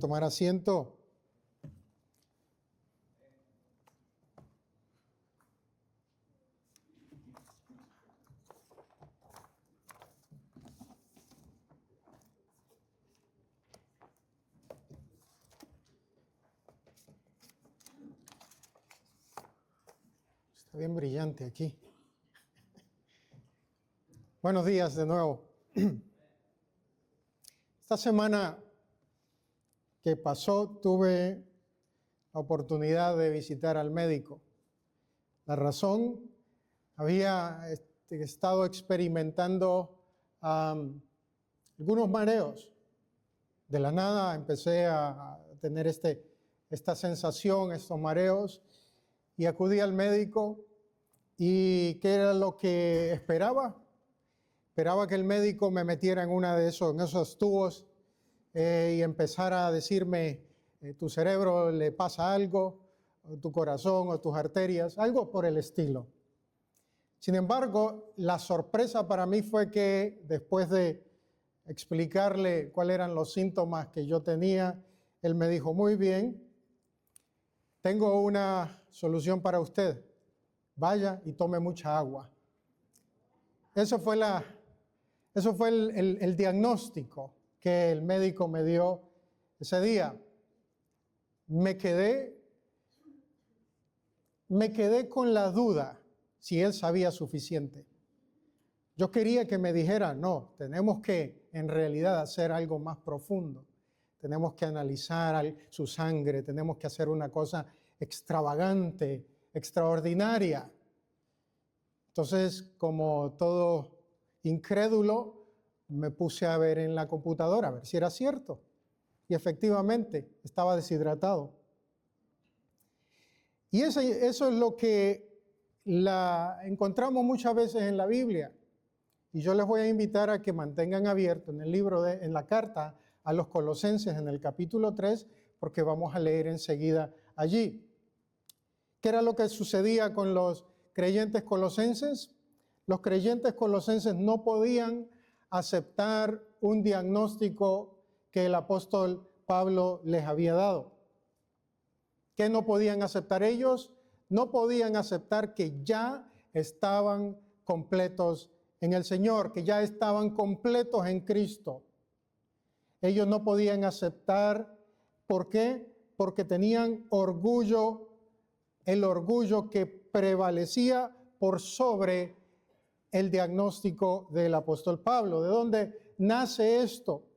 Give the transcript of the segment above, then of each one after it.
Tomar asiento. Está bien brillante aquí. Buenos días de nuevo. Esta semana que pasó tuve la oportunidad de visitar al médico. La razón, había estado experimentando algunos mareos. De la nada empecé a tener esta sensación, estos mareos, y acudí al médico. ¿Y qué era lo que esperaba? Esperaba que el médico me metiera en esos tubos y empezara a decirme, tu cerebro le pasa algo, o tu corazón o tus arterias, algo por el estilo. Sin embargo, la sorpresa para mí fue que después de explicarle cuáles eran los síntomas que yo tenía, él me dijo, muy bien, tengo una solución para usted, vaya y tome mucha agua. Eso fue el diagnóstico que el médico me dio ese día. Me quedé con la duda si él sabía suficiente. Yo quería que me dijera, no, tenemos que en realidad hacer algo más profundo. Tenemos que analizar su sangre, tenemos que hacer una cosa extravagante, extraordinaria. Entonces, como todo incrédulo, me puse a ver en la computadora, a ver si era cierto. Y efectivamente, estaba deshidratado. Y eso es lo que encontramos muchas veces en la Biblia. Y yo les voy a invitar a que mantengan abierto en la carta a los Colosenses, en el capítulo 3, porque vamos a leer enseguida allí. ¿Qué era lo que sucedía con los creyentes colosenses? Los creyentes colosenses no podían aceptar un diagnóstico que el apóstol Pablo les había dado. ¿Qué no podían aceptar ellos? No podían aceptar que ya estaban completos en el Señor, que ya estaban completos en Cristo. Ellos no podían aceptar, ¿por qué? Porque tenían orgullo, el orgullo que prevalecía por sobre el diagnóstico del apóstol Pablo. ¿De dónde nace esto?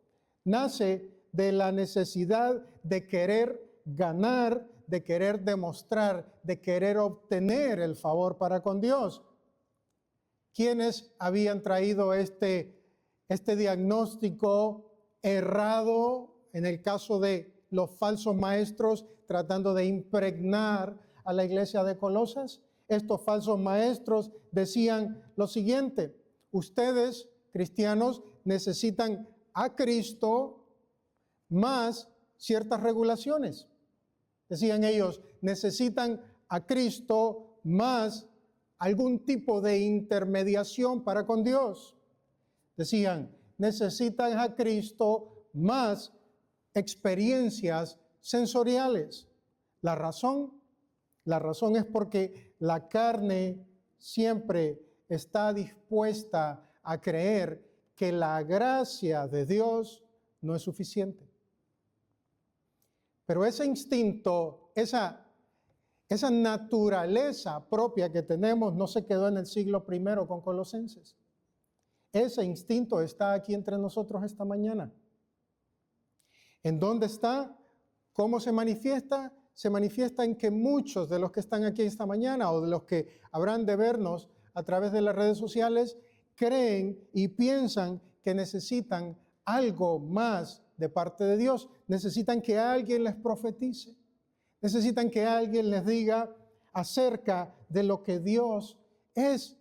Nace de la necesidad de querer ganar, de querer demostrar, de querer obtener el favor para con Dios. ¿Quiénes habían traído este diagnóstico errado en el caso de los falsos maestros tratando de impregnar a la iglesia de Colosas? Estos falsos maestros decían lo siguiente: ustedes, cristianos, necesitan a Cristo más ciertas regulaciones. Decían ellos, necesitan a Cristo más algún tipo de intermediación para con Dios. Decían, necesitan a Cristo más experiencias sensoriales. La razón es porque la carne siempre está dispuesta a creer que la gracia de Dios no es suficiente. Pero ese instinto, esa naturaleza propia que tenemos no se quedó en el siglo I con Colosenses. Ese instinto está aquí entre nosotros esta mañana. ¿En dónde está? ¿Cómo se manifiesta? Se manifiesta en que muchos de los que están aquí esta mañana o de los que habrán de vernos a través de las redes sociales creen y piensan que necesitan algo más de parte de Dios. Necesitan que alguien les profetice. Necesitan que alguien les diga acerca de lo que Dios es.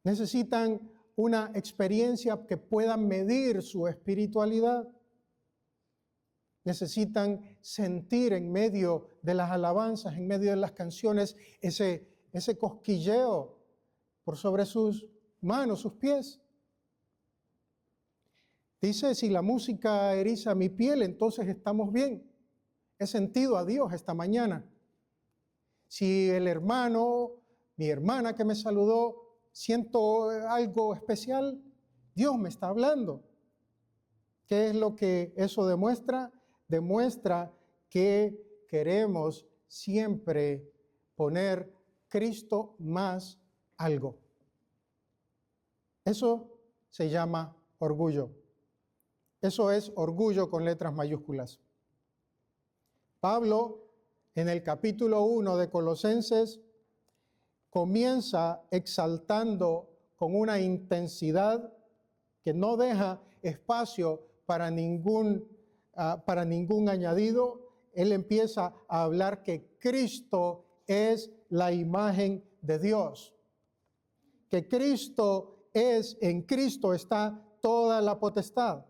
Necesitan una experiencia que pueda medir su espiritualidad. Necesitan sentir en medio de las alabanzas, en medio de las canciones, ese cosquilleo por sobre sus manos, sus pies. Dice, si la música eriza mi piel, entonces estamos bien. He sentido a Dios esta mañana. Si el hermano, mi hermana que me saludó, siento algo especial, Dios me está hablando. ¿Qué es lo que eso demuestra? Demuestra que queremos siempre poner Cristo más algo. Eso se llama orgullo. Eso es orgullo con letras mayúsculas. Pablo, en el capítulo 1 de Colosenses, comienza exaltando con una intensidad que no deja espacio para ningún añadido. Él empieza a hablar que Cristo es la imagen de Dios, que en Cristo está toda la potestad.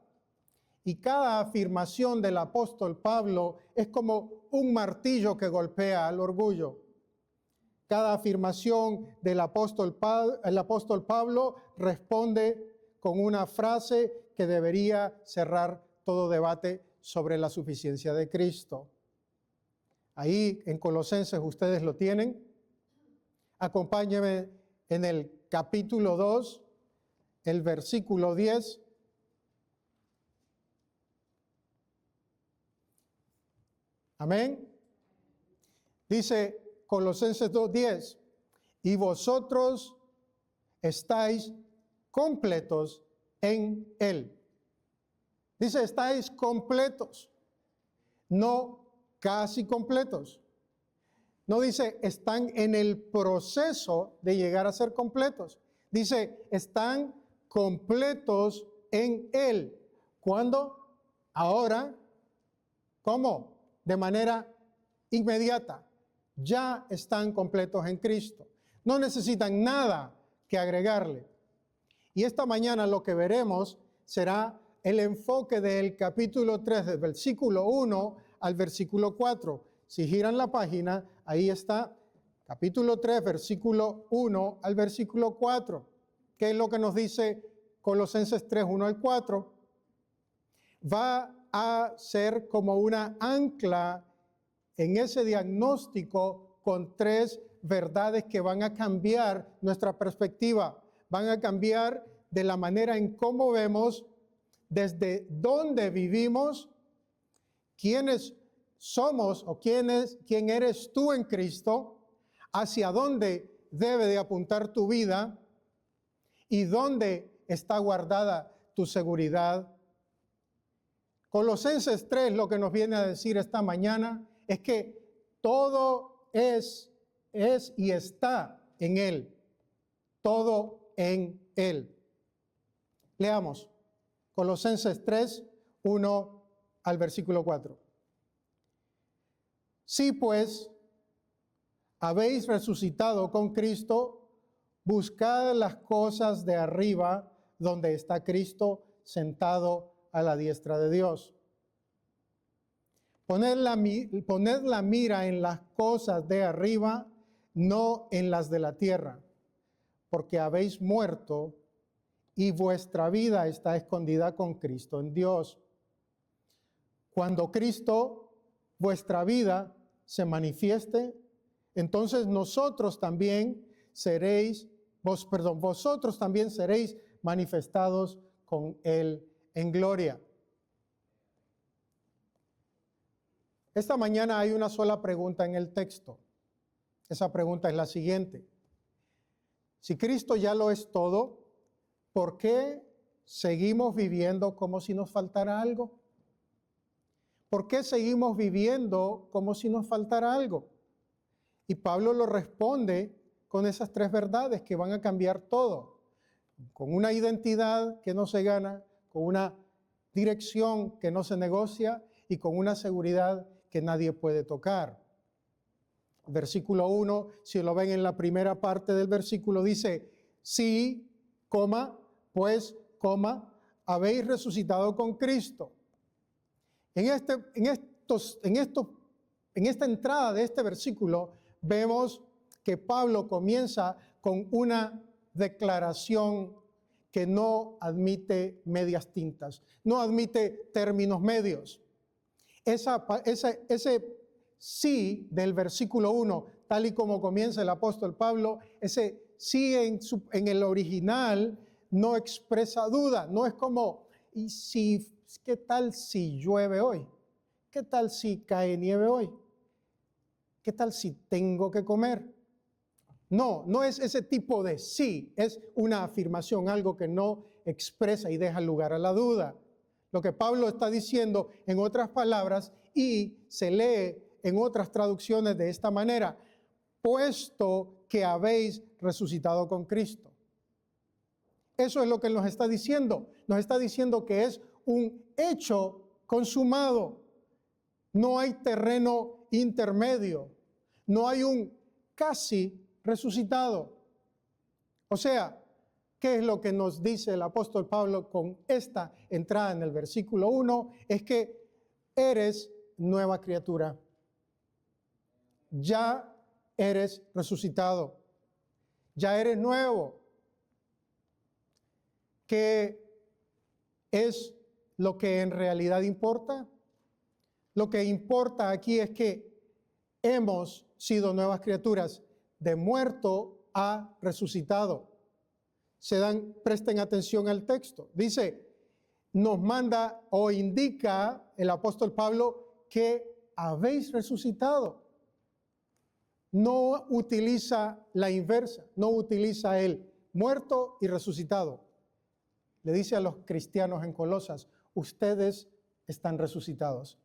Y cada afirmación del apóstol Pablo es como un martillo que golpea al orgullo. Cada afirmación del apóstol Pablo responde con una frase que debería cerrar todo debate sobre la suficiencia de Cristo. Ahí en Colosenses ustedes lo tienen. Acompáñenme en el capítulo 2, el versículo 10. Amén. Dice Colosenses 2:10, y vosotros estáis completos en Él. Dice, estáis completos, no casi completos. No dice, están en el proceso de llegar a ser completos. Dice, están completos en Él. ¿Cuándo? Ahora. ¿Cómo? De manera inmediata. Ya están completos en Cristo. No necesitan nada que agregarle. Y esta mañana lo que veremos será el enfoque del capítulo 3, del versículo 1 al versículo 4. Si giran la página, ahí está, capítulo 3, versículo 1 al versículo 4. ¿Qué es lo que nos dice Colosenses 3, 1 al 4? Va a ser como una ancla en ese diagnóstico con tres verdades que van a cambiar nuestra perspectiva, van a cambiar de la manera en cómo vemos, desde dónde vivimos, quiénes somos o quién eres tú en Cristo, hacia dónde debe de apuntar tu vida y dónde está guardada tu seguridad. Colosenses 3 lo que nos viene a decir esta mañana es que todo es y está en Él. Todo en Él. Leamos Colosenses 3, 1 al versículo 4. Si pues habéis resucitado con Cristo, buscad las cosas de arriba, donde está Cristo sentado a la diestra de Dios. Poned la mira en las cosas de arriba, no en las de la tierra, porque habéis muerto y vuestra vida está escondida con Cristo en Dios. Cuando Cristo, vuestra vida, se manifieste, entonces vosotros también seréis manifestados con Él en gloria. Esta mañana hay una sola pregunta en el texto. Esa pregunta es la siguiente. Si Cristo ya lo es todo, ¿por qué seguimos viviendo como si nos faltara algo? ¿Por qué seguimos viviendo como si nos faltara algo? Y Pablo lo responde con esas tres verdades que van a cambiar todo. Con una identidad que no se gana, con una dirección que no se negocia y con una seguridad que nadie puede tocar. Versículo 1, si lo ven en la primera parte del versículo, dice, sí, pues, habéis resucitado con Cristo. En esta entrada de este versículo vemos que Pablo comienza con una declaración que no admite medias tintas, no admite términos medios. Ese sí del versículo 1, tal y como comienza el apóstol Pablo, ese sí en el original no expresa duda, no es como, ¿y si, qué tal si llueve hoy? ¿Qué tal si cae nieve hoy? ¿Qué tal si tengo que comer? No, no es ese tipo de sí, es una afirmación, algo que no expresa y deja lugar a la duda. Lo que Pablo está diciendo en otras palabras y se lee en otras traducciones de esta manera, puesto que habéis resucitado con Cristo. Eso es lo que nos está diciendo. Nos está diciendo que es un hecho consumado. No hay terreno intermedio. No hay un casi resucitado. O sea, ¿qué es lo que nos dice el apóstol Pablo con esta entrada en el versículo 1? Es que eres nueva criatura. Ya eres resucitado. Ya eres nuevo. ¿Qué es lo que en realidad importa? Lo que importa aquí es que hemos sido nuevas criaturas, de muerto a resucitado. Presten atención al texto. Dice, nos manda o indica el apóstol Pablo que habéis resucitado. No utiliza la inversa, no utiliza el muerto y resucitado. Le dice a los cristianos en Colosas, ustedes están resucitados.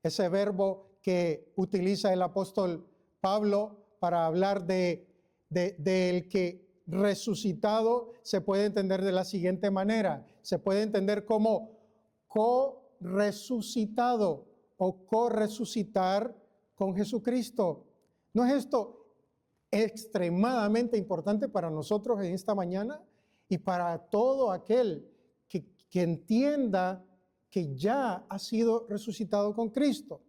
Ese verbo que utiliza el apóstol Pablo para hablar del que resucitado se puede entender de la siguiente manera. Se puede entender como co-resucitado o co-resucitar con Jesucristo. ¿No es esto extremadamente importante para nosotros en esta mañana? Y para todo aquel que entienda que ya ha sido resucitado con Cristo,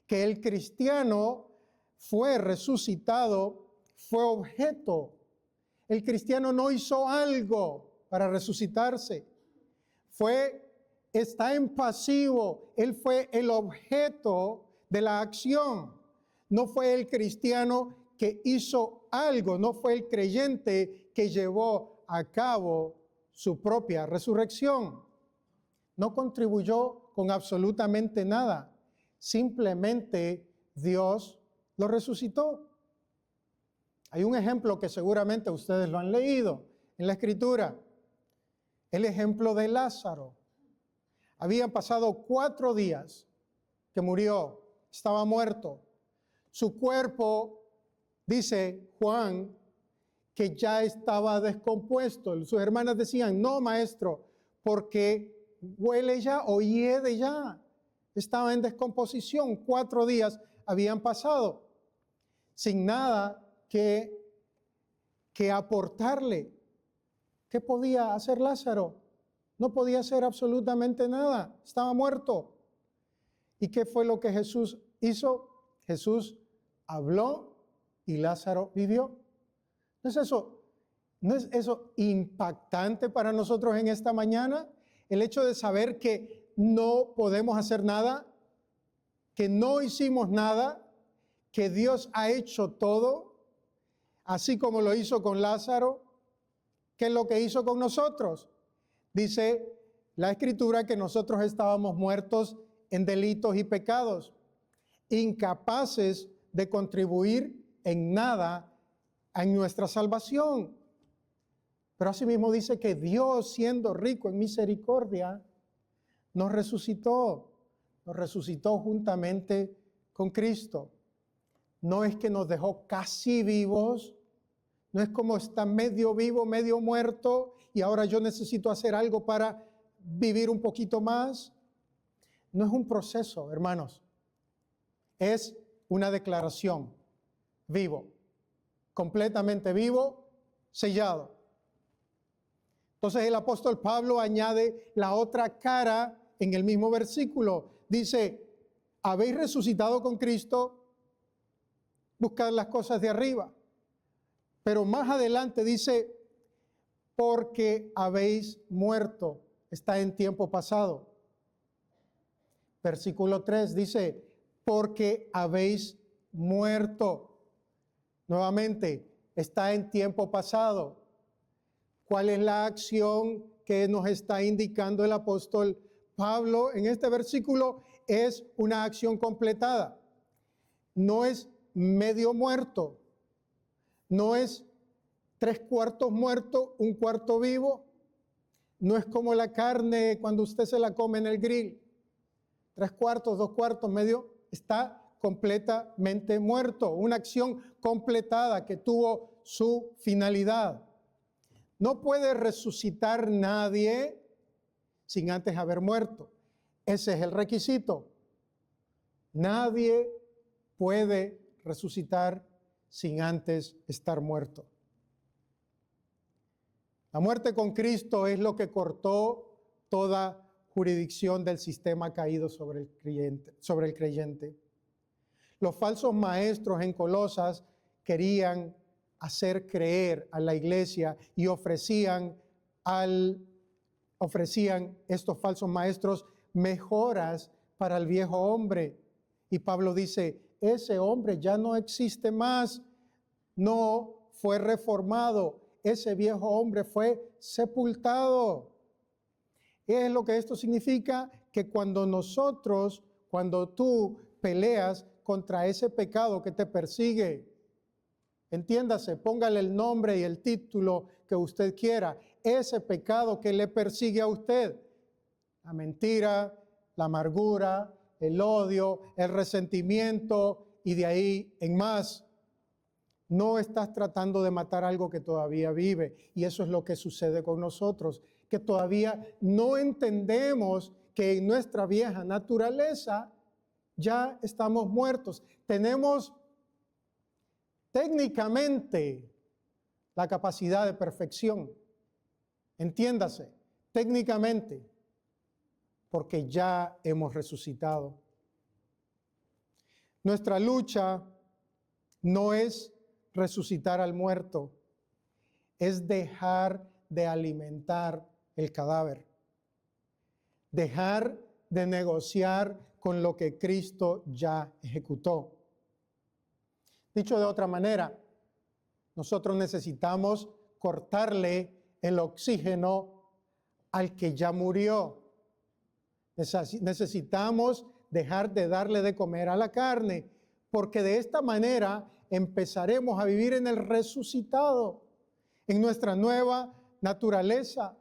que el cristiano fue resucitado, fue objeto. El cristiano no hizo algo para resucitarse, está en pasivo, él fue el objeto de la acción. No fue el cristiano que hizo algo, no fue el creyente que llevó a cabo su propia resurrección. No contribuyó con absolutamente nada. Simplemente Dios lo resucitó. Hay un ejemplo que seguramente ustedes lo han leído en la Escritura. El ejemplo de Lázaro. Habían pasado 4 días que murió, estaba muerto. Su cuerpo, dice Juan, que ya estaba descompuesto. Sus hermanas decían, no, maestro, porque huele ya o hiede ya. Estaba en descomposición. 4 días habían pasado sin nada que aportarle. ¿Qué podía hacer Lázaro? No podía hacer absolutamente nada. Estaba muerto. ¿Y qué fue lo que Jesús hizo? Jesús habló y Lázaro vivió. ¿No es eso impactante para nosotros en esta mañana? El hecho de saber que no podemos hacer nada, que no hicimos nada, que Dios ha hecho todo, así como lo hizo con Lázaro. ¿Qué es lo que hizo con nosotros? Dice la Escritura que nosotros estábamos muertos en delitos y pecados, incapaces de contribuir en nada en nuestra salvación. Pero asimismo dice que Dios, siendo rico en misericordia, nos resucitó juntamente con Cristo. No es que nos dejó casi vivos, no es como está medio vivo, medio muerto, y ahora yo necesito hacer algo para vivir un poquito más. No es un proceso, hermanos. Es una declaración. Vivo, completamente vivo, sellado. Entonces el apóstol Pablo añade la otra cara en el mismo versículo. Dice, habéis resucitado con Cristo, buscad las cosas de arriba. Pero más adelante dice, porque habéis muerto. Está en tiempo pasado. Versículo 3 dice, porque habéis muerto. Nuevamente, está en tiempo pasado. ¿Cuál es la acción que nos está indicando el apóstol Pablo en este versículo? Es una acción completada. No es medio muerto, no es 3/4 muerto, 1/4 vivo. No es como la carne cuando usted se la come en el grill. 3/4, 2/4, medio, está completamente muerto. Una acción completada que tuvo su finalidad. No puede resucitar nadie sin antes haber muerto. Ese es el requisito. Nadie puede resucitar sin antes estar muerto. La muerte con Cristo es lo que cortó toda jurisdicción del sistema caído sobre el creyente. Los falsos maestros en Colosas querían hacer creer a la iglesia y ofrecían estos falsos maestros mejoras para el viejo hombre. Y Pablo dice, ese hombre ya no existe más, no fue reformado, ese viejo hombre fue sepultado. Es lo que esto significa, que cuando tú peleas contra ese pecado que te persigue, entiéndase, póngale el nombre y el título que usted quiera, ese pecado que le persigue a usted, la mentira, la amargura, el odio, el resentimiento y de ahí en más. No estás tratando de matar algo que todavía vive, y eso es lo que sucede con nosotros, que todavía no entendemos que en nuestra vieja naturaleza ya estamos muertos. Tenemos técnicamente la capacidad de perfección, entiéndase, técnicamente, porque ya hemos resucitado. Nuestra lucha no es resucitar al muerto, es dejar de alimentar el cadáver, dejar de negociar con lo que Cristo ya ejecutó. Dicho de otra manera, nosotros necesitamos cortarle el oxígeno al que ya murió. Necesitamos dejar de darle de comer a la carne, porque de esta manera empezaremos a vivir en el resucitado, en nuestra nueva naturaleza.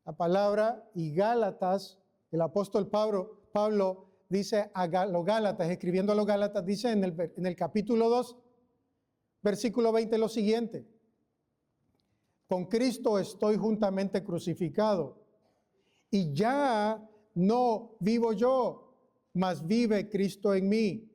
La palabra y Gálatas, el apóstol Pablo dice a los Gálatas, escribiendo a los Gálatas, dice en el capítulo 2, versículo 20 lo siguiente: con Cristo estoy juntamente crucificado, y ya no vivo yo, mas vive Cristo en mí.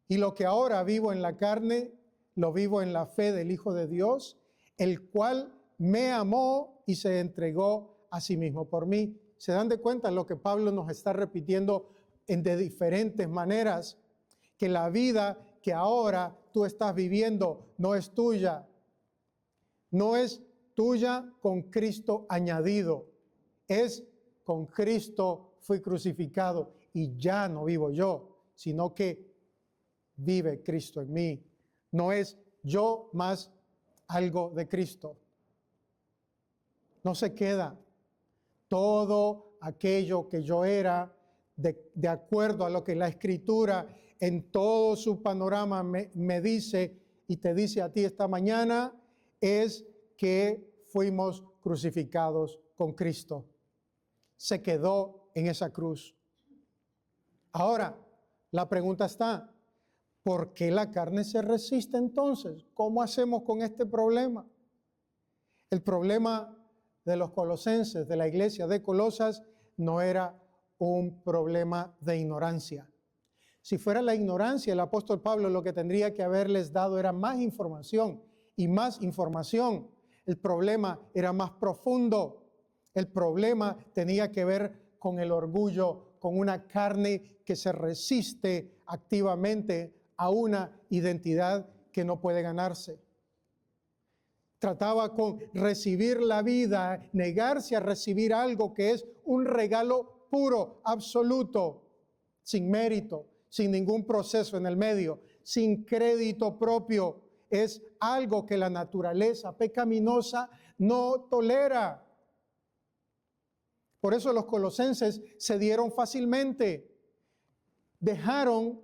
Y lo que ahora vivo en la carne, lo vivo en la fe del Hijo de Dios, el cual me amó y se entregó a sí mismo por mí. ¿Se dan de cuenta lo que Pablo nos está repitiendo de diferentes maneras? Que la vida que ahora tú estás viviendo no es tuya. No es tuya con Cristo añadido. Es con Cristo fui crucificado y ya no vivo yo, sino que vive Cristo en mí. No es yo más algo de Cristo. No se queda. Todo aquello que yo era, de acuerdo a lo que la Escritura en todo su panorama me dice y te dice a ti esta mañana, es que fuimos crucificados con Cristo. Se quedó en esa cruz. Ahora, la pregunta está, ¿por qué la carne se resiste entonces? ¿Cómo hacemos con este problema? El problema de los colosenses, de la iglesia de Colosas, no era un problema de ignorancia. Si fuera la ignorancia, el apóstol Pablo lo que tendría que haberles dado era más información y más información. El problema era más profundo. El problema tenía que ver con el orgullo, con una carne que se resiste activamente a una identidad que no puede ganarse. trataba con recibir la vida, negarse a recibir algo que es un regalo puro, absoluto, sin mérito, sin ningún proceso en el medio, sin crédito propio. Es algo que la naturaleza pecaminosa no tolera. Por eso los colosenses cedieron fácilmente. Dejaron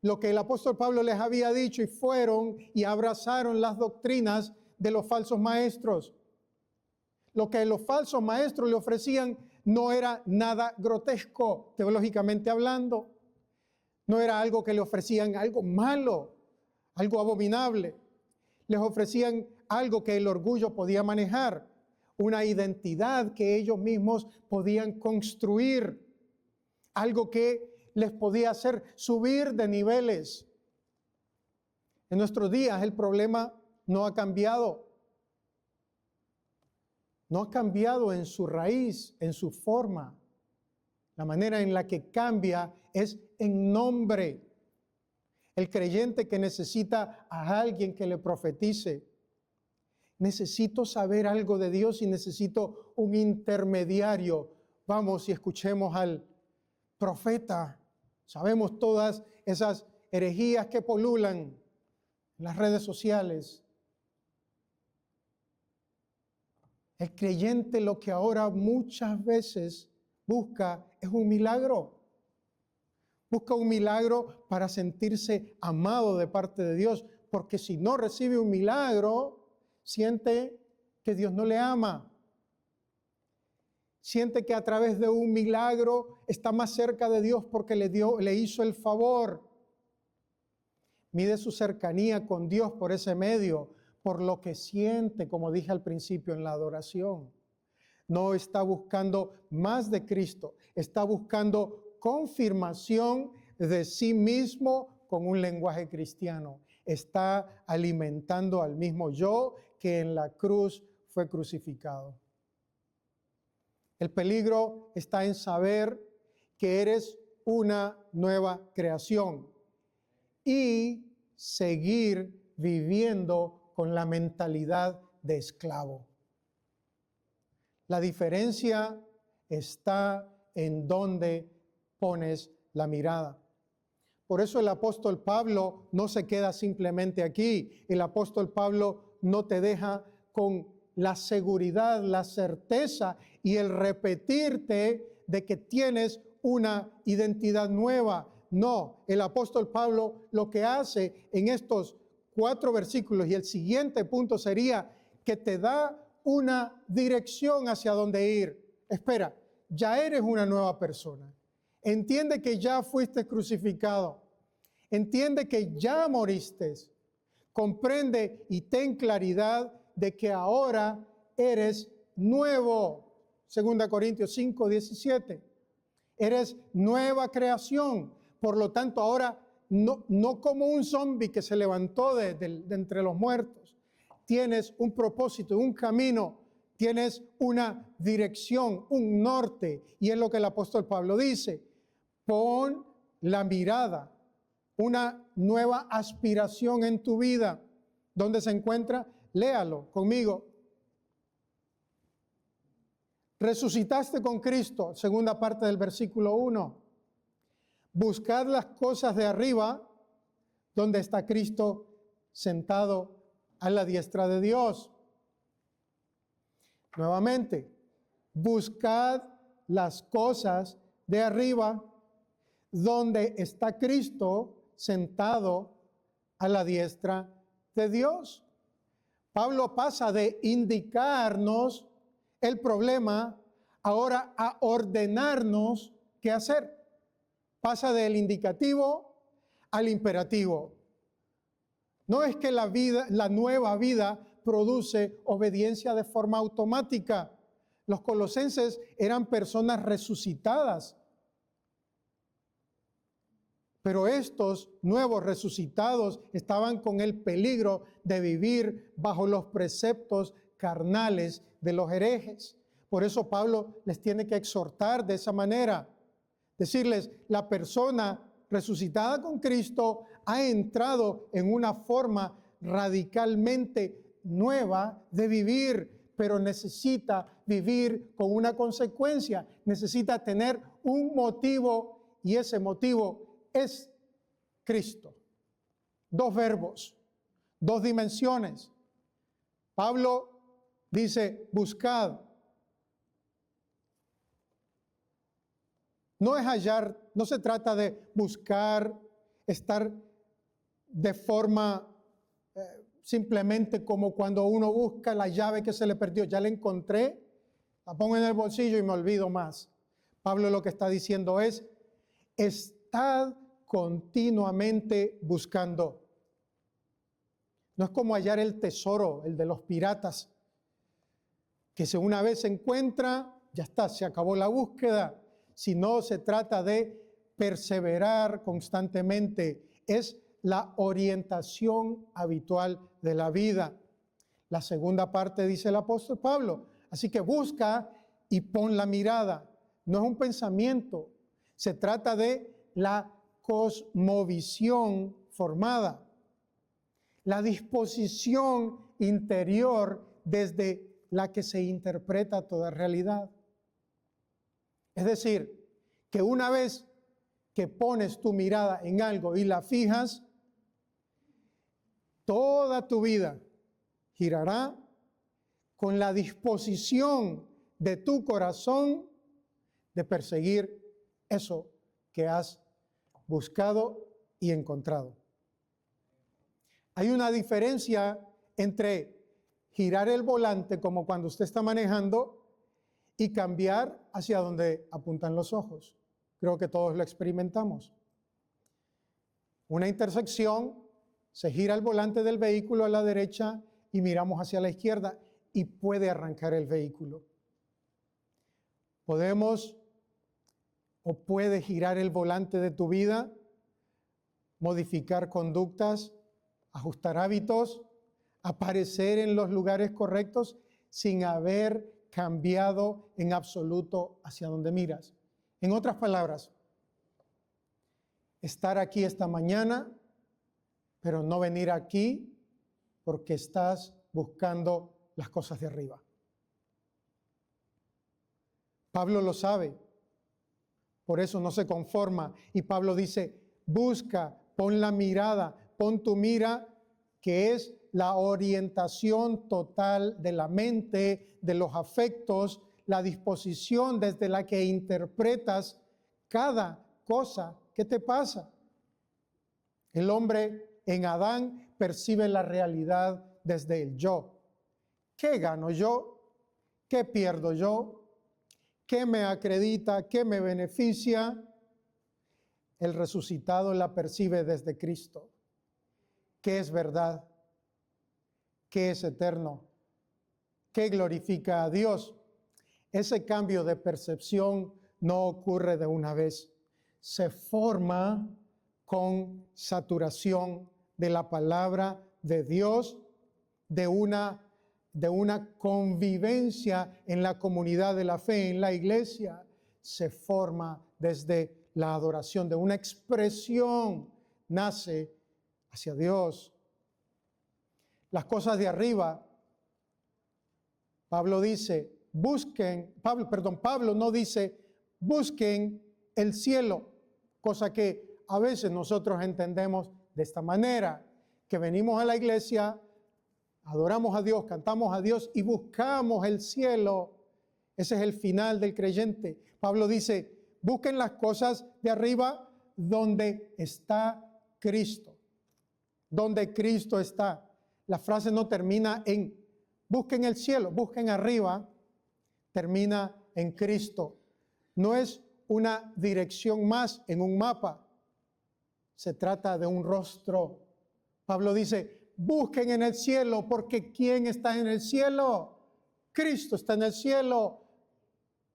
lo que el apóstol Pablo les había dicho y fueron y abrazaron las doctrinas de los falsos maestros. Lo que los falsos maestros le ofrecían no era nada grotesco, teológicamente hablando. No era algo que le ofrecían algo malo, algo abominable. Les ofrecían algo que el orgullo podía manejar, una identidad que ellos mismos podían construir, algo que les podía hacer subir de niveles. En nuestros días el problema no ha cambiado. No ha cambiado en su raíz, en su forma. La manera en la que cambia es en nombre. El creyente que necesita a alguien que le profetice. Necesito saber algo de Dios y necesito un intermediario. Vamos y escuchemos al profeta. Sabemos todas esas herejías que pululan en las redes sociales. El creyente lo que ahora muchas veces busca es un milagro. Busca un milagro para sentirse amado de parte de Dios, porque si no recibe un milagro, siente que Dios no le ama. Siente que a través de un milagro está más cerca de Dios porque le hizo el favor. Mide su cercanía con Dios por ese medio, por lo que siente, como dije al principio en la adoración. No está buscando más de Cristo, está buscando confirmación de sí mismo con un lenguaje cristiano. Está alimentando al mismo yo que en la cruz fue crucificado. El peligro está en saber que eres una nueva creación y seguir viviendo con la mentalidad de esclavo. La diferencia está en dónde pones la mirada. Por eso el apóstol Pablo no se queda simplemente aquí. El apóstol Pablo no te deja con la seguridad, la certeza y el repetirte de que tienes una identidad nueva. No, el apóstol Pablo lo que hace en estos 4 versículos y el siguiente punto sería que te da una dirección hacia dónde ir. Espera, ya eres una nueva persona. Entiende que ya fuiste crucificado. Entiende que ya moriste. Comprende y ten claridad de que ahora eres nuevo. 2 Corintios 5, 17. Eres nueva creación. Por lo tanto, ahora no como un zombi que se levantó de entre los muertos. Tienes un propósito, un camino. Tienes una dirección, un norte. Y es lo que el apóstol Pablo dice. Pon la mirada, una nueva aspiración en tu vida. ¿Dónde se encuentra? Léalo conmigo. Resucitaste con Cristo, segunda parte del versículo 1. Buscad las cosas de arriba, donde está Cristo sentado a la diestra de Dios. Nuevamente, buscad las cosas de arriba, donde está Cristo sentado a la diestra de Dios. Pablo pasa de indicarnos el problema ahora a ordenarnos qué hacer. Pasa del indicativo al imperativo. No es que la nueva vida produce obediencia de forma automática. Los colosenses eran personas resucitadas. Pero estos nuevos resucitados estaban con el peligro de vivir bajo los preceptos carnales de los herejes. Por eso Pablo les tiene que exhortar de esa manera. Decirles, la persona resucitada con Cristo ha entrado en una forma radicalmente nueva de vivir, pero necesita vivir con una consecuencia, necesita tener un motivo y ese motivo es Cristo. Dos verbos, dos dimensiones. Pablo dice, buscad. No es hallar, no se trata de buscar, estar de forma simplemente como cuando uno busca la llave que se le perdió. Ya la encontré, la pongo en el bolsillo y me olvido más. Pablo lo que está diciendo es, estad continuamente buscando. No es como hallar el tesoro, el de los piratas, que si una vez se encuentra, ya está, se acabó la búsqueda. Sino se trata de perseverar constantemente. Es la orientación habitual de la vida. La segunda parte dice el apóstol Pablo. Así que busca y pon la mirada. No es un pensamiento. Se trata de la cosmovisión formada. La disposición interior desde la que se interpreta toda realidad. Es decir, que una vez que pones tu mirada en algo y la fijas, toda tu vida girará con la disposición de tu corazón de perseguir eso que has buscado y encontrado. Hay una diferencia entre girar el volante como cuando usted está manejando y cambiar hacia donde apuntan los ojos. Creo que todos lo experimentamos. Una intersección, se gira el volante del vehículo a la derecha y miramos hacia la izquierda y puede arrancar el vehículo. Podemos o puede girar el volante de tu vida, modificar conductas, ajustar hábitos, aparecer en los lugares correctos sin haber cambiado en absoluto hacia donde miras. En otras palabras, estar aquí esta mañana, pero no venir aquí porque estás buscando las cosas de arriba. Pablo lo sabe, por eso no se conforma. Y Pablo dice, busca, pon la mirada, pon tu mira, que es la orientación total de la mente, de los afectos, la disposición desde la que interpretas cada cosa que te pasa. El hombre en Adán percibe la realidad desde el yo. ¿Qué gano yo? ¿Qué pierdo yo? ¿Qué me acredita? ¿Qué me beneficia? El resucitado la percibe desde Cristo. ¿Qué es verdad? ¿Qué es eterno? ¿Qué glorifica a Dios? Ese cambio de percepción no ocurre de una vez. Se forma con saturación de la palabra de Dios, de una convivencia en la comunidad de la fe, en la iglesia. Se forma desde la adoración, de una expresión, nace hacia Dios. Las cosas de arriba, Pablo dice, Pablo no dice, busquen el cielo, cosa que a veces nosotros entendemos de esta manera, que venimos a la iglesia, adoramos a Dios, cantamos a Dios y buscamos el cielo. Ese es el final del creyente. Pablo dice, busquen las cosas de arriba donde está Cristo, donde Cristo está. La frase no termina en busquen el cielo, busquen arriba, termina en Cristo. No es una dirección más en un mapa, se trata de un rostro. Pablo dice, busquen en el cielo, porque ¿quién está en el cielo? Cristo está en el cielo.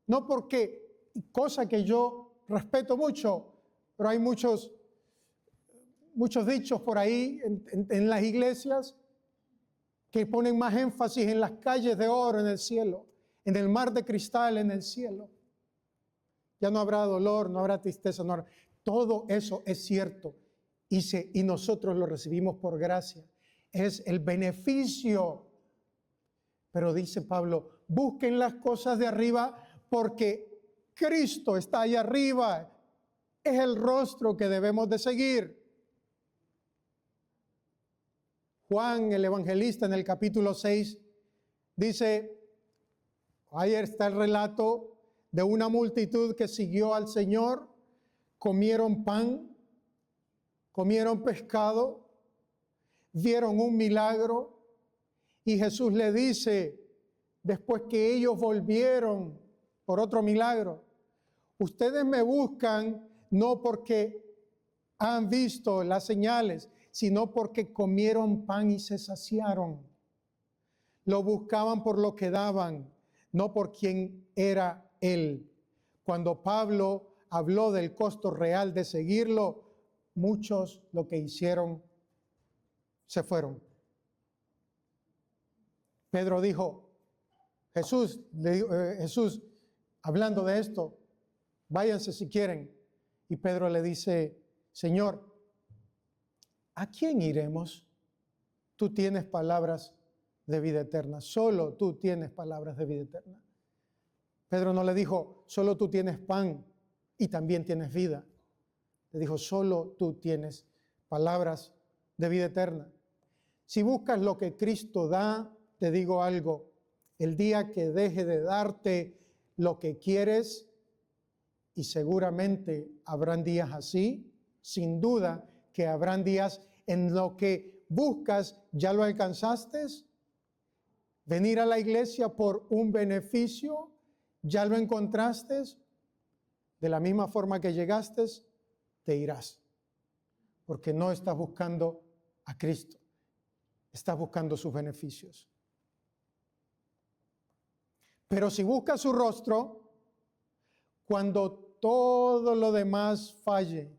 No porque, cosa que yo respeto mucho, pero hay muchos dichos por ahí en las iglesias que ponen más énfasis en las calles de oro en el cielo, en el mar de cristal en el cielo. Ya no habrá dolor, no habrá tristeza, no habrá. Todo eso es cierto y nosotros lo recibimos por gracia. Es el beneficio Pero dice Pablo, busquen las cosas de arriba porque Cristo está allá arriba. Es el rostro que debemos de seguir. Juan, el evangelista, en el capítulo 6, dice, ahí está el relato de una multitud que siguió al Señor, comieron pan, comieron pescado, vieron un milagro, y Jesús le dice, después que ellos volvieron por otro milagro, ustedes me buscan no porque han visto las señales, sino porque comieron pan y se saciaron. Lo buscaban por lo que daban, no por quién era Él. Cuando Pablo habló del costo real de seguirlo, muchos lo que hicieron se fueron. Pedro dijo, Jesús, hablando de esto, váyanse si quieren. Y Pedro le dice, Señor, ¿a quién iremos? Tú tienes palabras de vida eterna. Solo tú tienes palabras de vida eterna. Pedro no le dijo, solo tú tienes pan y también tienes vida. Le dijo, solo tú tienes palabras de vida eterna. Si buscas lo que Cristo da, te digo algo, el día que deje de darte lo que quieres, y seguramente habrán días así, sin duda que habrán días en lo que buscas, ya lo alcanzaste. Venir a la iglesia por un beneficio, ya lo encontraste. De la misma forma que llegaste, te irás. Porque no estás buscando a Cristo, estás buscando sus beneficios. Pero si buscas su rostro, cuando todo lo demás falle,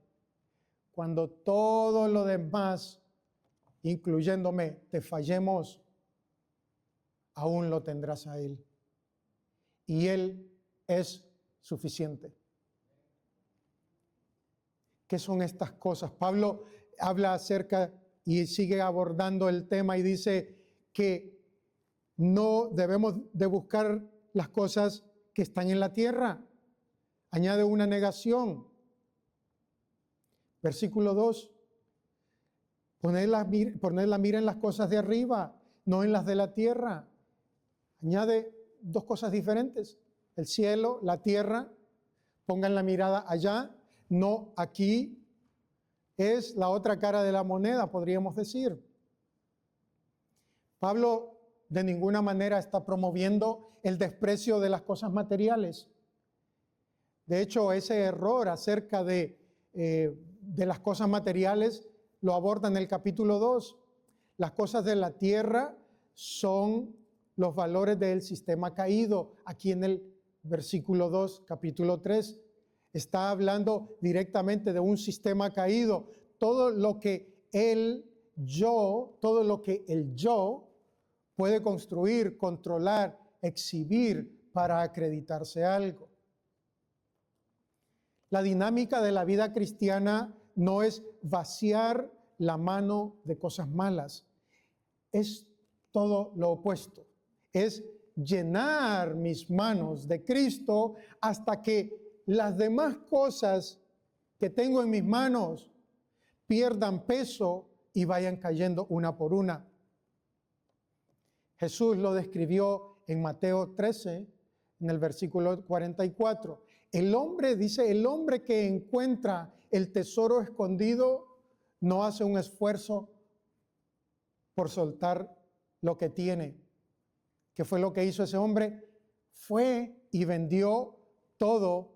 cuando todo lo demás, incluyéndome, te fallemos, aún lo tendrás a Él. Y Él es suficiente. ¿Qué son estas cosas? Pablo habla acerca y sigue abordando el tema y dice que no debemos de buscar las cosas que están en la tierra. Añade una negación. Versículo 2. Poner la mira en las cosas de arriba, no en las de la tierra. Añade dos cosas diferentes. El cielo, la tierra. Pongan la mirada allá, no aquí. Es la otra cara de la moneda, podríamos decir. Pablo de ninguna manera está promoviendo el desprecio de las cosas materiales. De hecho, ese error acerca de las cosas materiales lo aborda en el capítulo 2. Las cosas de la tierra son los valores del sistema caído. Aquí en el versículo 2, capítulo 3, está hablando directamente de un sistema caído. Todo lo que el yo puede construir, controlar, exhibir para acreditarse algo. La dinámica de la vida cristiana no es vaciar la mano de cosas malas, es todo lo opuesto, es llenar mis manos de Cristo hasta que las demás cosas que tengo en mis manos pierdan peso y vayan cayendo una por una. Jesús lo describió en Mateo 13, en el versículo 44. El hombre que encuentra el tesoro escondido no hace un esfuerzo por soltar lo que tiene. ¿Qué fue lo que hizo ese hombre? Fue y vendió todo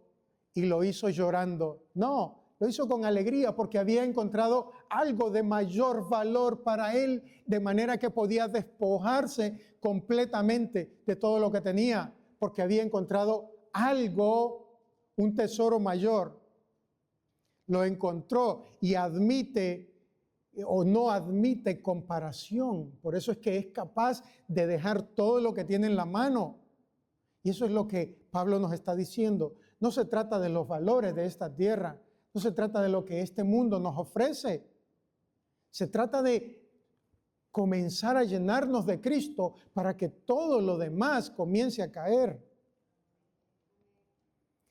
y lo hizo llorando. No, lo hizo con alegría porque había encontrado algo de mayor valor para él, de manera que podía despojarse completamente de todo lo que tenía, porque había encontrado algo, un tesoro mayor. Lo encontró y admite o no admite comparación. Por eso es que es capaz de dejar todo lo que tiene en la mano. Y eso es lo que Pablo nos está diciendo. No se trata de los valores de esta tierra. No se trata de lo que este mundo nos ofrece. Se trata de comenzar a llenarnos de Cristo para que todo lo demás comience a caer.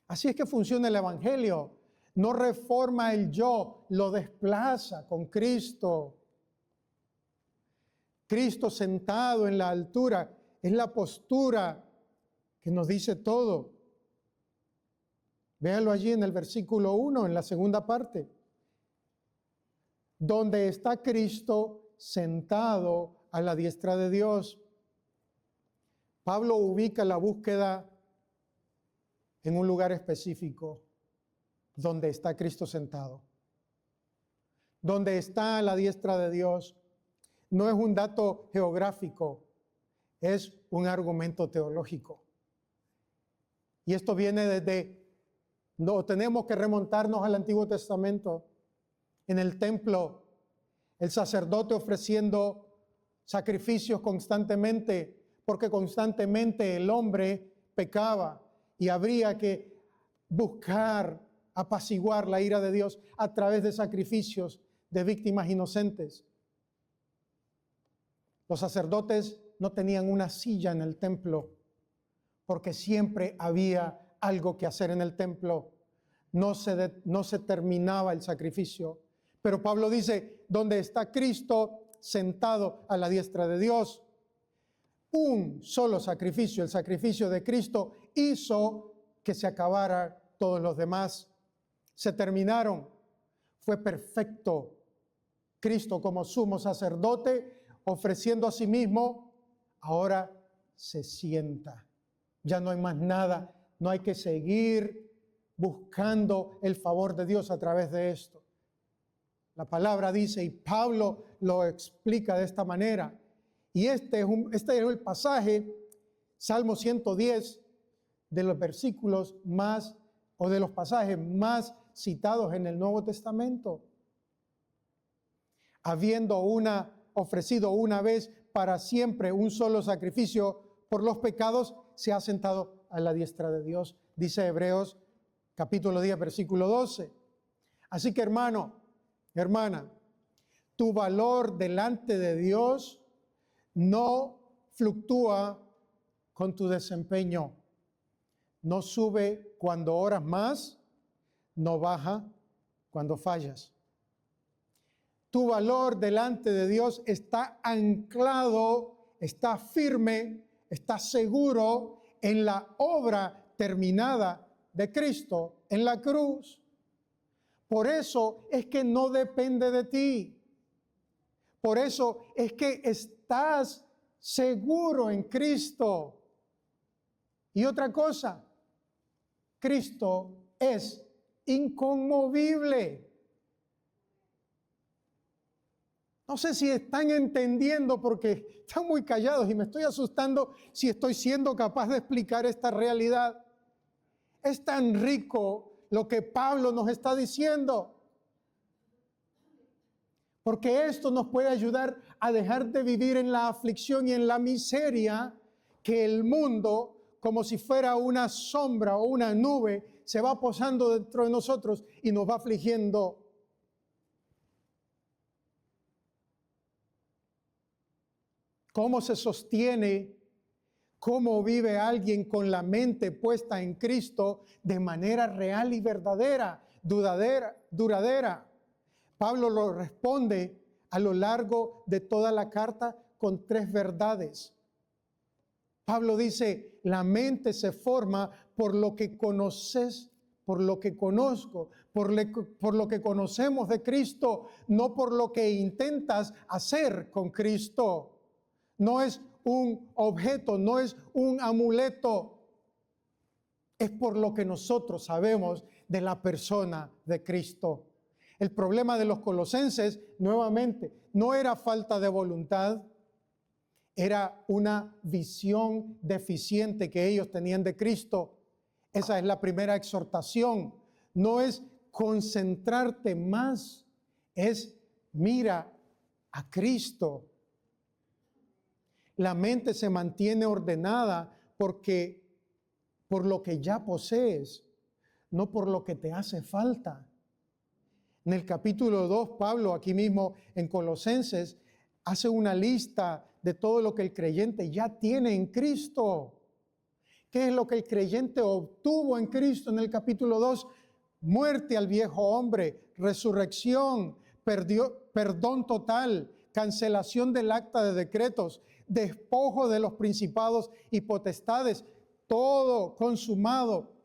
Así es que funciona el Evangelio. No reforma el yo, lo desplaza con Cristo. Cristo sentado en la altura es la postura que nos dice todo. Véanlo allí en el versículo 1, en la segunda parte. Donde está Cristo sentado a la diestra de Dios. Pablo ubica la búsqueda en un lugar específico, donde está Cristo sentado. Donde está a la diestra de Dios. No es un dato geográfico, es un argumento teológico. Y esto viene no tenemos que remontarnos al Antiguo Testamento. En el templo, el sacerdote ofreciendo sacrificios constantemente, porque constantemente el hombre pecaba y habría que buscar apaciguar la ira de Dios a través de sacrificios de víctimas inocentes. Los sacerdotes no tenían una silla en el templo, porque siempre había algo que hacer en el templo. No se terminaba el sacrificio. Pero Pablo dice, donde está Cristo sentado a la diestra de Dios, un solo sacrificio, el sacrificio de Cristo, hizo que se acabara todos los demás. Se terminaron. Fue perfecto. Cristo como sumo sacerdote, ofreciendo a sí mismo, ahora se sienta. Ya no hay más nada. No hay que seguir buscando el favor de Dios a través de esto. La palabra dice, y Pablo lo explica de esta manera, y este es el pasaje, Salmo 110, de los versículos más, o de los pasajes más citados en el Nuevo Testamento. Habiendo ofrecido una vez para siempre un solo sacrificio por los pecados, se ha sentado a la diestra de Dios, dice Hebreos capítulo 10, versículo 12. Así que hermano, hermana, tu valor delante de Dios no fluctúa con tu desempeño. No sube cuando oras más, no baja cuando fallas. Tu valor delante de Dios está anclado, está firme, está seguro en la obra terminada de Cristo en la cruz. Por eso es que no depende de ti. Por eso es que estás seguro en Cristo. Y otra cosa, Cristo es inconmovible. No sé si están entendiendo porque están muy callados y me estoy asustando si estoy siendo capaz de explicar esta realidad. Es tan rico lo que Pablo nos está diciendo. Porque esto nos puede ayudar a dejar de vivir en la aflicción y en la miseria que el mundo, como si fuera una sombra o una nube, se va posando dentro de nosotros y nos va afligiendo. ¿Cómo se sostiene? ¿Cómo vive alguien con la mente puesta en Cristo de manera real y verdadera, duradera? Pablo lo responde a lo largo de toda la carta con 3 verdades. Pablo dice, la mente se forma por lo que conoces, por lo que conozco, por lo que conocemos de Cristo, no por lo que intentas hacer con Cristo. No es un objeto, no es un amuleto, es por lo que nosotros sabemos de la persona de Cristo. El problema de los colosenses, nuevamente, no era falta de voluntad, era una visión deficiente que ellos tenían de Cristo. Esa es la primera exhortación. No es concentrarte más, es mira a Cristo. La mente se mantiene ordenada por lo que ya posees, no por lo que te hace falta. En el capítulo 2, Pablo, aquí mismo en Colosenses, hace una lista de todo lo que el creyente ya tiene en Cristo. ¿Qué es lo que el creyente obtuvo en Cristo en el capítulo 2? Muerte al viejo hombre, resurrección, perdón total, cancelación del acta de decretos, despojo de los principados y potestades, todo consumado.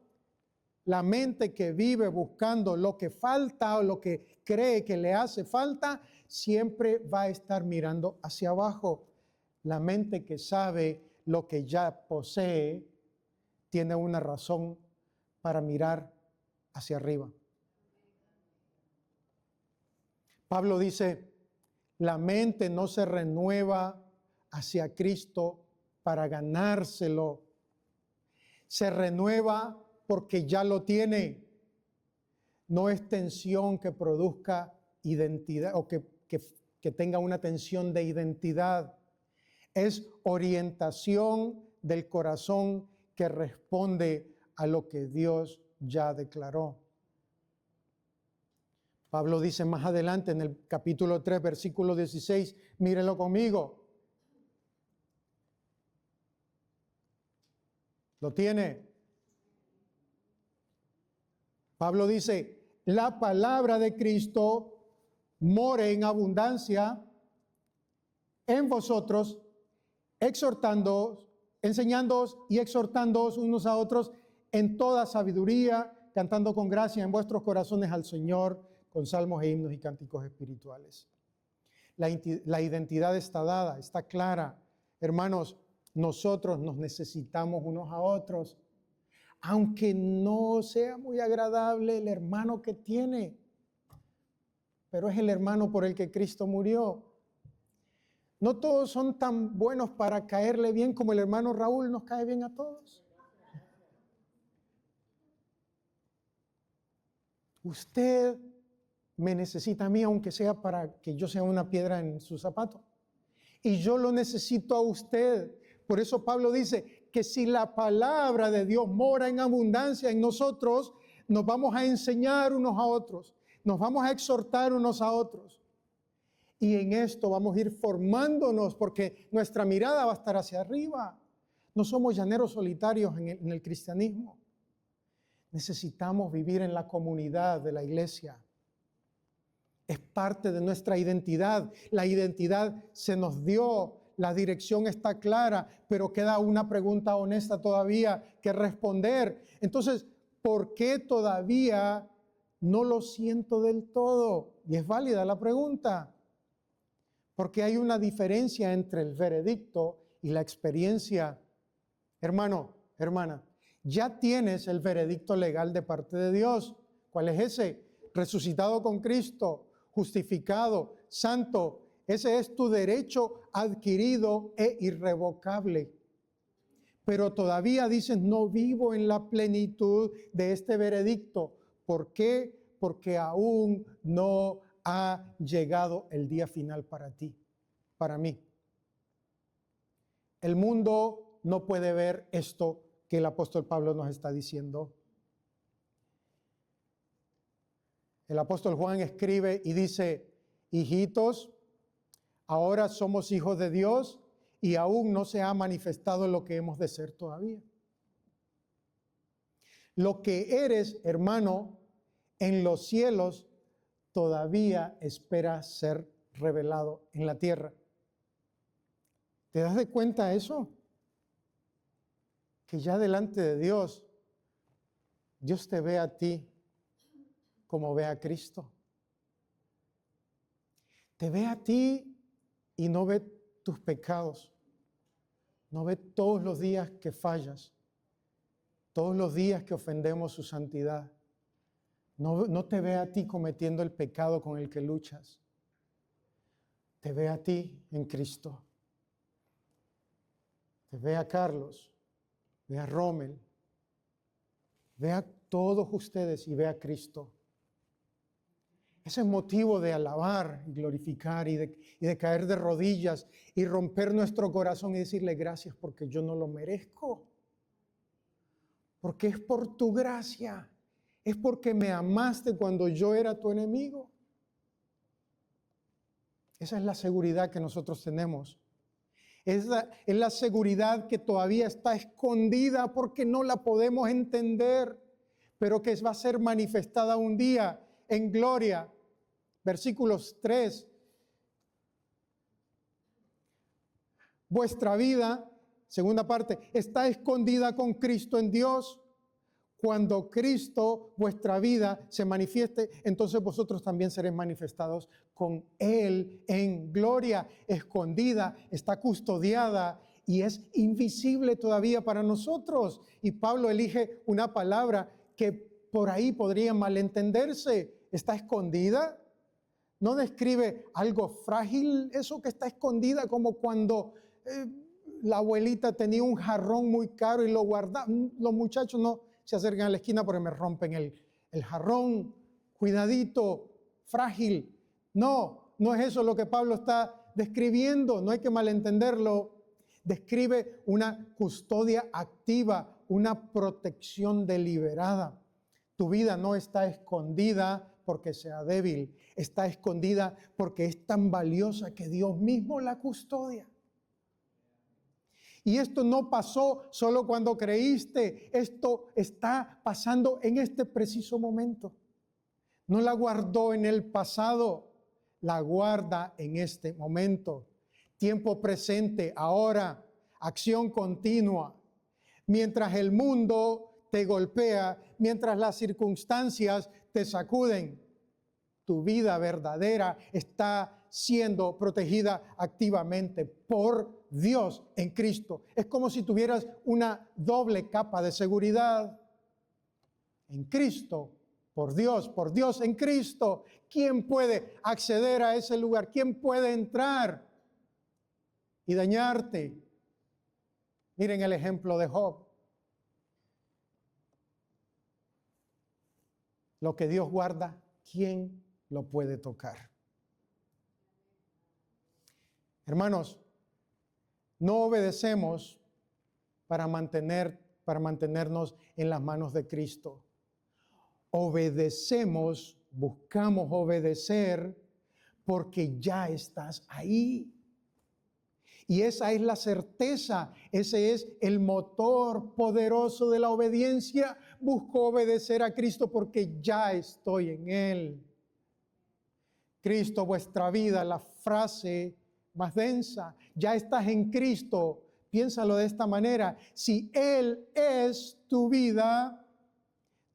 La mente que vive buscando lo que falta o lo que cree que le hace falta, siempre va a estar mirando hacia abajo. La mente que sabe lo que ya posee, tiene una razón para mirar hacia arriba. Pablo dice, la mente no se renueva hacia Cristo para ganárselo. Se renueva porque ya lo tiene. No es tensión que produzca identidad o que tenga una tensión de identidad. Es orientación del corazón que responde a lo que Dios ya declaró. Pablo dice más adelante en el capítulo 3, versículo 16, mírenlo conmigo. ¿Lo tiene? Pablo dice, la palabra de Cristo more en abundancia en vosotros, exhortándoos, enseñándoos y exhortándoos unos a otros en toda sabiduría, cantando con gracia en vuestros corazones al Señor, con salmos e himnos y cánticos espirituales. La identidad está dada, está clara. Hermanos, nosotros nos necesitamos unos a otros. Aunque no sea muy agradable el hermano que tiene, pero es el hermano por el que Cristo murió. No todos son tan buenos para caerle bien como el hermano Raúl nos cae bien a todos. Usted me necesita a mí, aunque sea para que yo sea una piedra en su zapato. Y yo lo necesito a usted. Por eso Pablo dice que si la palabra de Dios mora en abundancia en nosotros, nos vamos a enseñar unos a otros, nos vamos a exhortar unos a otros. Y en esto vamos a ir formándonos porque nuestra mirada va a estar hacia arriba. No somos llaneros solitarios en el cristianismo. Necesitamos vivir en la comunidad de la iglesia. Es parte de nuestra identidad. La identidad se nos dio, la dirección está clara, pero queda una pregunta honesta todavía que responder. Entonces, ¿por qué todavía no lo siento del todo? Y es válida la pregunta. Porque hay una diferencia entre el veredicto y la experiencia. Hermano, hermana, ya tienes el veredicto legal de parte de Dios. ¿Cuál es ese? Resucitado con Cristo, justificado, santo. Ese es tu derecho adquirido e irrevocable. Pero todavía dices, no vivo en la plenitud de este veredicto. ¿Por qué? Porque aún no ha llegado el día final para ti, para mí. El mundo no puede ver esto que el apóstol Pablo nos está diciendo. El apóstol Juan escribe y dice, hijitos, ahora somos hijos de Dios y aún no se ha manifestado lo que hemos de ser todavía. Lo que eres, hermano, en los cielos todavía espera ser revelado en la tierra. ¿Te das de cuenta eso? Que ya delante de Dios, Dios te ve a ti como ve a Cristo. Te ve a ti y no ve tus pecados. No ve todos los días que fallas, todos los días que ofendemos su santidad. No te ve a ti cometiendo el pecado con el que luchas. Te ve a ti en Cristo. Te ve a Carlos, ve a Rommel, ve a todos ustedes y ve a Cristo. Ese es motivo de alabar y glorificar y de caer de rodillas y romper nuestro corazón y decirle gracias porque yo no lo merezco. Porque es por tu gracia. Es porque me amaste cuando yo era tu enemigo. Esa es la seguridad que nosotros tenemos. Es la seguridad que todavía está escondida porque no la podemos entender, pero que va a ser manifestada un día en gloria. Versículos 3. Vuestra vida, segunda parte, está escondida con Cristo en Dios. Cuando Cristo, vuestra vida, se manifieste, entonces vosotros también seréis manifestados con Él en gloria, escondida, está custodiada y es invisible todavía para nosotros. Y Pablo elige una palabra que por ahí podría malentenderse. ¿Está escondida? ¿No describe algo frágil? Eso que está escondida, como cuando la abuelita tenía un jarrón muy caro y lo guardaba. Los muchachos no se acercan a la esquina porque me rompen el jarrón, cuidadito, frágil. No es eso lo que Pablo está describiendo, no hay que malentenderlo. Describe una custodia activa, una protección deliberada. Tu vida no está escondida porque sea débil, está escondida porque es tan valiosa que Dios mismo la custodia. Y esto no pasó solo cuando creíste, esto está pasando en este preciso momento. No la guardó en el pasado, la guarda en este momento. Tiempo presente, ahora, acción continua. Mientras el mundo te golpea, mientras las circunstancias te sacuden, tu vida verdadera está siendo protegida activamente por Dios en Cristo. Es como si tuvieras una doble capa de seguridad. En Cristo, por Dios en Cristo. ¿Quién puede acceder a ese lugar? ¿Quién puede entrar y dañarte? Miren el ejemplo de Job. Lo que Dios guarda, ¿quién lo puede tocar? Hermanos, no obedecemos para mantenernos en las manos de Cristo. Obedecemos, buscamos obedecer porque ya estás ahí. Y esa es la certeza, ese es el motor poderoso de la obediencia. Busco obedecer a Cristo porque ya estoy en Él. Cristo, vuestra vida, la frase más densa, ya estás en Cristo. Piénsalo de esta manera: si Él es tu vida,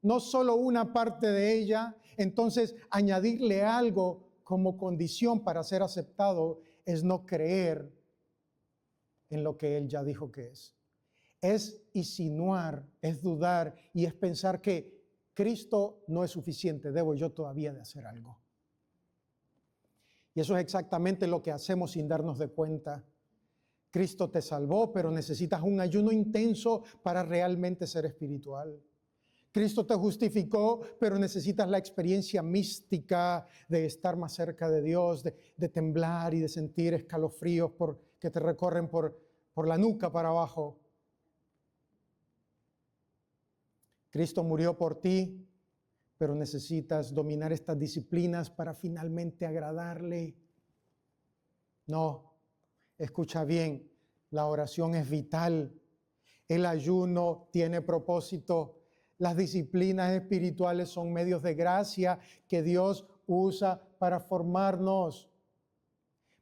no solo una parte de ella, entonces añadirle algo como condición para ser aceptado es no creer en lo que Él ya dijo que es. Es insinuar, es dudar y es pensar que Cristo no es suficiente, debo yo todavía de hacer algo. Y eso es exactamente lo que hacemos sin darnos de cuenta. Cristo te salvó, pero necesitas un ayuno intenso para realmente ser espiritual. Cristo te justificó, pero necesitas la experiencia mística de estar más cerca de Dios, de temblar y de sentir escalofríos que te recorren por la nuca para abajo. Cristo murió por ti, pero necesitas dominar estas disciplinas para finalmente agradarle. No, escucha bien, la oración es vital. El ayuno tiene propósito. Las disciplinas espirituales son medios de gracia que Dios usa para formarnos.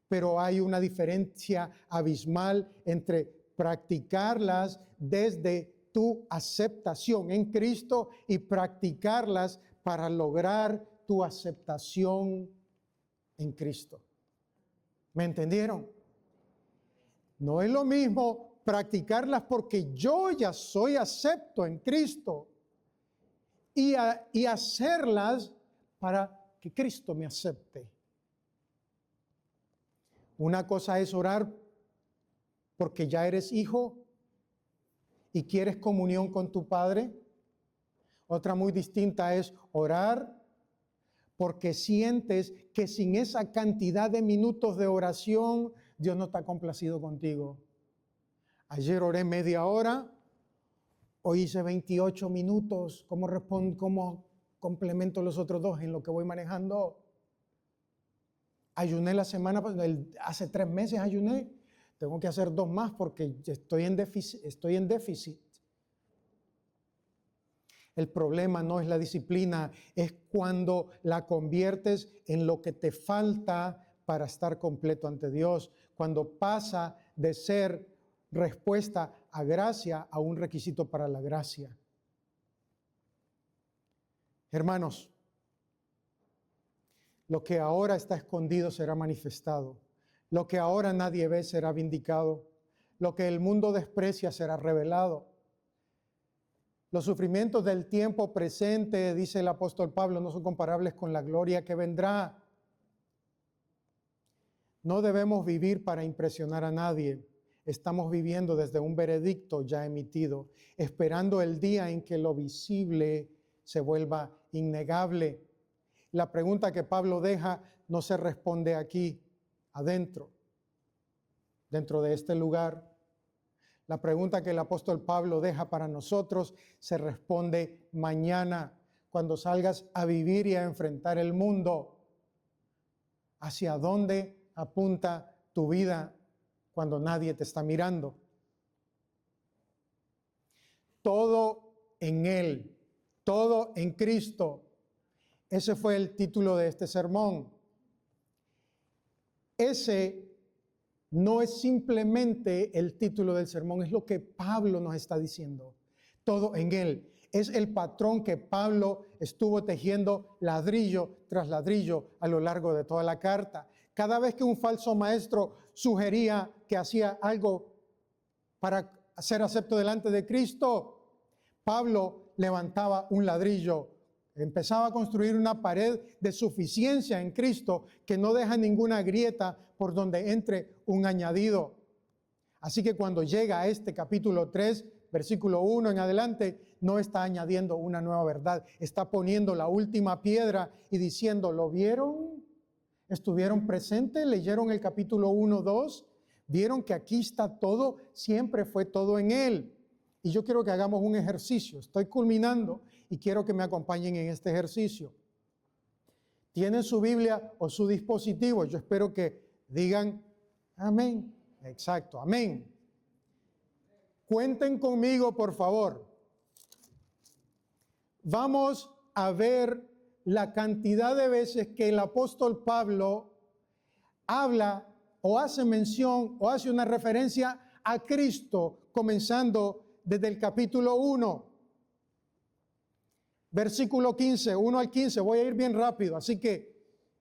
Pero hay una diferencia abismal entre practicarlas desde tu aceptación en Cristo y practicarlas para lograr tu aceptación en Cristo. ¿Me entendieron? No es lo mismo practicarlas porque yo ya soy acepto en Cristo y hacerlas para que Cristo me acepte. Una cosa es orar porque ya eres hijo y quieres comunión con tu Padre. Otra muy distinta es orar porque sientes que sin esa cantidad de minutos de oración, Dios no está complacido contigo. Ayer oré media hora, hoy hice 28 minutos. ¿Cómo complemento los otros 2 en lo que voy manejando? Ayuné la semana, hace 3 meses ayuné. Tengo que hacer 2 más porque estoy en déficit. El problema no es la disciplina, es cuando la conviertes en lo que te falta para estar completo ante Dios. Cuando pasa de ser respuesta a gracia a un requisito para la gracia. Hermanos, lo que ahora está escondido será manifestado. Lo que ahora nadie ve será vindicado. Lo que el mundo desprecia será revelado. Los sufrimientos del tiempo presente, dice el apóstol Pablo, no son comparables con la gloria que vendrá. No debemos vivir para impresionar a nadie. Estamos viviendo desde un veredicto ya emitido, esperando el día en que lo visible se vuelva innegable. La pregunta que Pablo deja no se responde aquí, adentro, dentro de este lugar. La pregunta que el apóstol Pablo deja para nosotros se responde mañana, cuando salgas a vivir y a enfrentar el mundo. ¿Hacia dónde apunta tu vida cuando nadie te está mirando? Todo en Él, todo en Cristo. Ese fue el título de este sermón. Ese no es simplemente el título del sermón, es lo que Pablo nos está diciendo. Todo en Él. Es el patrón que Pablo estuvo tejiendo ladrillo tras ladrillo a lo largo de toda la carta. Cada vez que un falso maestro sugería que hacía algo para ser acepto delante de Cristo, Pablo levantaba un ladrillo, empezaba a construir una pared de suficiencia en Cristo que no deja ninguna grieta por donde entre un añadido. Así que cuando llega a este capítulo 3, versículo 1 en adelante, no está añadiendo una nueva verdad, está poniendo la última piedra y diciendo, ¿lo vieron? ¿Estuvieron presentes? ¿Leyeron el capítulo 1, 2? ¿Vieron que aquí está todo? Siempre fue todo en Él. Y yo quiero que hagamos un ejercicio. Estoy culminando y quiero que me acompañen en este ejercicio. ¿Tienen su Biblia o su dispositivo? Yo espero que digan amén. Exacto, amén. Cuenten conmigo, por favor. Vamos a ver la cantidad de veces que el apóstol Pablo habla o hace mención o hace una referencia a Cristo, comenzando desde el capítulo 1, versículo 15, 1 al 15. Voy a ir bien rápido, así que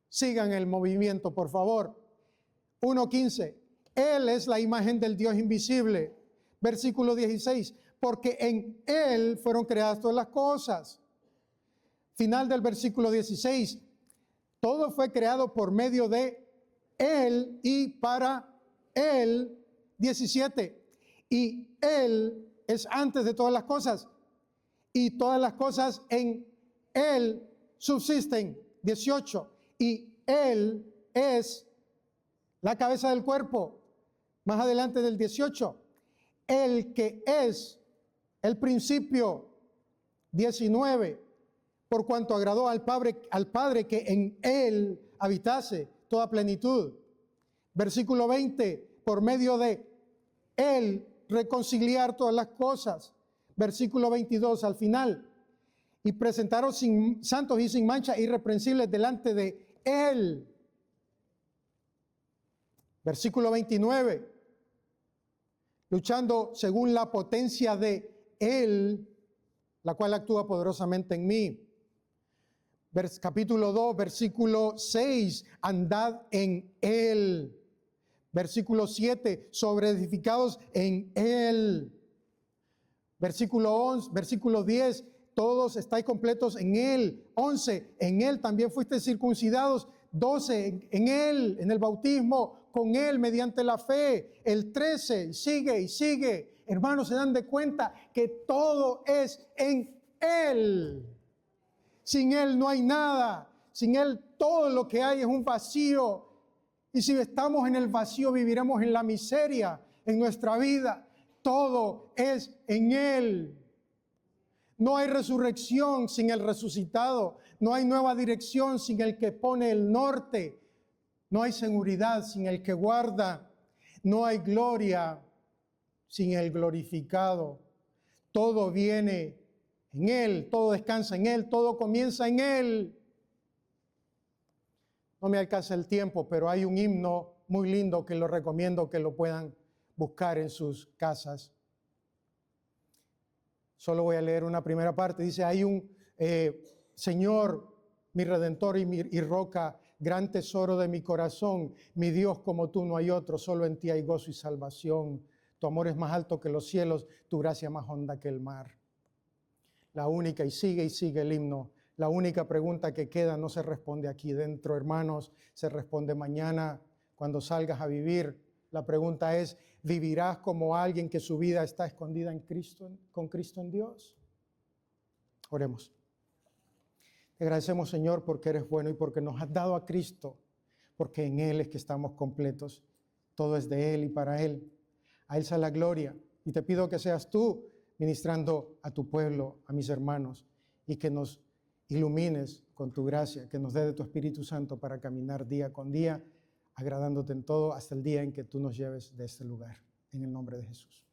sigan el movimiento, por favor. 1:15. Él es la imagen del Dios invisible. Versículo 16. Porque en Él fueron creadas todas las cosas. Final del versículo 16. Todo fue creado por medio de Él y para Él. 17. Y Él es antes de todas las cosas. Y todas las cosas en Él subsisten. 18. Y Él es la cabeza del cuerpo. Más adelante del 18. El que es el principio. 19. Por cuanto agradó al Padre que en Él habitase toda plenitud. Versículo 20. Por medio de Él reconciliar todas las cosas. Versículo 22 al final. Y presentaros santos y sin mancha, irreprensibles delante de Él. Versículo 29. Luchando según la potencia de Él, la cual actúa poderosamente en mí. Capítulo 2, versículo 6. Andad en Él. Versículo 7. Sobreedificados en Él. Versículo 11, versículo 10. Todos estáis completos en Él. 11. En Él también fuisteis circuncidados. 12. En Él, en el bautismo, con Él mediante la fe. El 13. Sigue y sigue. Hermanos, se dan de cuenta que todo es en Él. Sin Él no hay nada. Sin Él todo lo que hay es un vacío. Y si estamos en el vacío, viviremos en la miseria en nuestra vida. Todo es en Él. No hay resurrección sin el resucitado. No hay nueva dirección sin el que pone el norte. No hay seguridad sin el que guarda. No hay gloria sin el glorificado. Todo viene en Él, todo descansa en Él, todo comienza en Él. No me alcanza el tiempo, pero hay un himno muy lindo que lo recomiendo que lo puedan buscar en sus casas. Solo voy a leer una primera parte. Dice, hay un Señor, mi Redentor y roca, gran tesoro de mi corazón, mi Dios como tú no hay otro, solo en ti hay gozo y salvación. Tu amor es más alto que los cielos, tu gracia más honda que el mar. La única, y sigue el himno, la única pregunta que queda no se responde aquí dentro, hermanos, se responde mañana cuando salgas a vivir. La pregunta es, ¿vivirás como alguien que su vida está escondida en Cristo, con Cristo en Dios? Oremos. Te agradecemos, Señor, porque eres bueno y porque nos has dado a Cristo, porque en Él es que estamos completos. Todo es de Él y para Él. A Él sea la gloria. Y te pido que seas tú ministrando a tu pueblo, a mis hermanos, y que nos ilumines con tu gracia, que nos dé de tu Espíritu Santo para caminar día con día, agradándote en todo hasta el día en que tú nos lleves de este lugar. En el nombre de Jesús.